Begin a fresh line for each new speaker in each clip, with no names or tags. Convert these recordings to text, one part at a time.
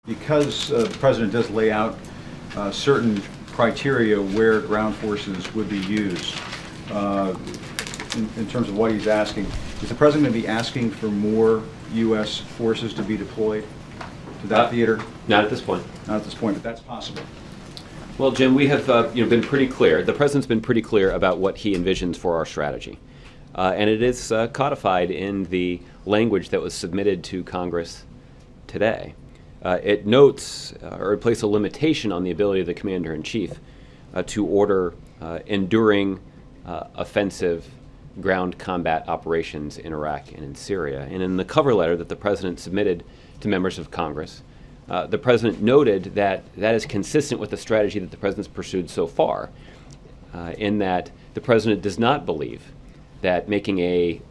Because the President does lay out certain criteria where ground forces would be used in terms of what he's asking, is the President going to be asking for more U.S. forces to be deployed to that theater?
Not at this point.
Not at this point, but that's possible.
Well, Jim, we have been pretty clear. The President's been pretty clear about what he envisions for our strategy. And it is codified in the language that was submitted to Congress today. It notes or it places a limitation on the ability of the Commander-in-Chief to order enduring offensive ground combat operations in Iraq and in Syria. And in the cover letter that the President submitted to members of Congress, the President noted that that is consistent with the strategy that the President's pursued so far, in that the President does not believe that making a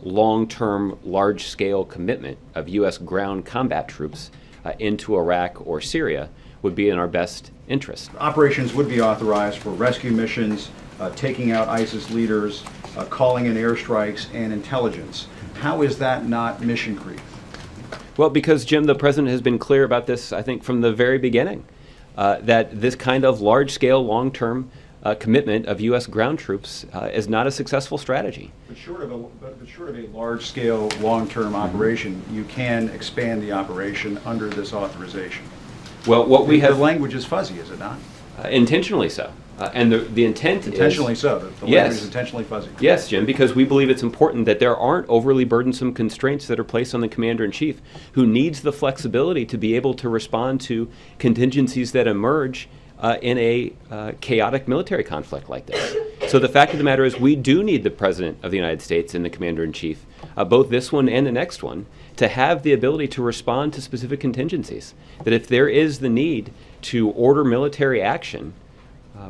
long-term, large-scale commitment of U.S. ground combat troops into Iraq or Syria would be in our best interest.
Operations would be authorized for rescue missions, taking out ISIS leaders, calling in airstrikes, and intelligence. How is that not mission creep?
Well, because, Jim, the President has been clear about this, I think, from the very beginning, that this kind of large-scale, long-term commitment of U.S. ground troops is not a successful strategy.
But short of a large-scale, long-term operation, you can expand the operation under this authorization.
Well, what we have...
The language is fuzzy, is it not?
Intentionally so. And the intent
intentionally
is...
so. The language is intentionally fuzzy.
Yes, Jim, because we believe it's important that there aren't overly burdensome constraints that are placed on the Commander-in-Chief, who needs the flexibility to be able to respond to contingencies that emerge in a chaotic military conflict like this. So the fact of the matter is we do need the President of the United States and the Commander-in-Chief, both this one and the next one, to have the ability to respond to specific contingencies. That if there is the need to order military action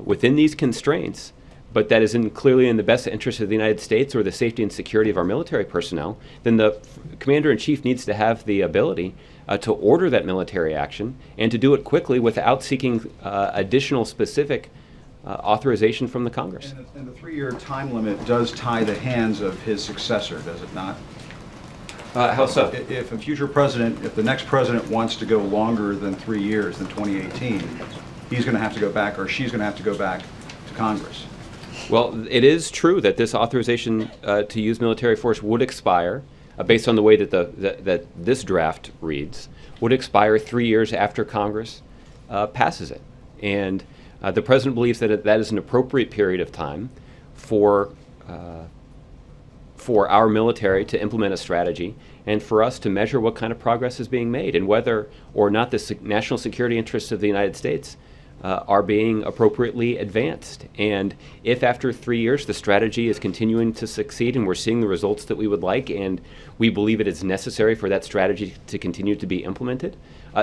within these constraints, but that is clearly in the best interest of the United States or the safety and security of our military personnel, then the Commander-in-Chief needs to have the ability to order that military action and to do it quickly without seeking additional specific authorization from the Congress.
And the 3-year time limit does tie the hands of his successor, does it not?
How so?
If a future president, if the next president wants to go longer than 3 years, than 2018, he's going to have to go back, or she's going to have to go back to Congress.
Well, it is true that this authorization to use military force would expire, based on the way that that this draft reads, would expire 3 years after Congress passes it. And the President believes that that is an appropriate period of time for our military to implement a strategy and for us to measure what kind of progress is being made and whether or not the national security interests of the United States are being appropriately advanced. And if after 3 years the strategy is continuing to succeed and we're seeing the results that we would like and we believe it is necessary for that strategy to continue to be implemented,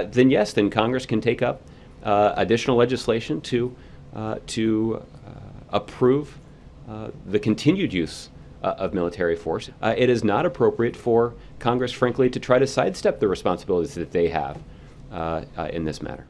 then yes, then Congress can take up additional legislation to approve the continued use of military force. It is not appropriate for Congress, frankly, to try to sidestep the responsibilities that they have in this matter.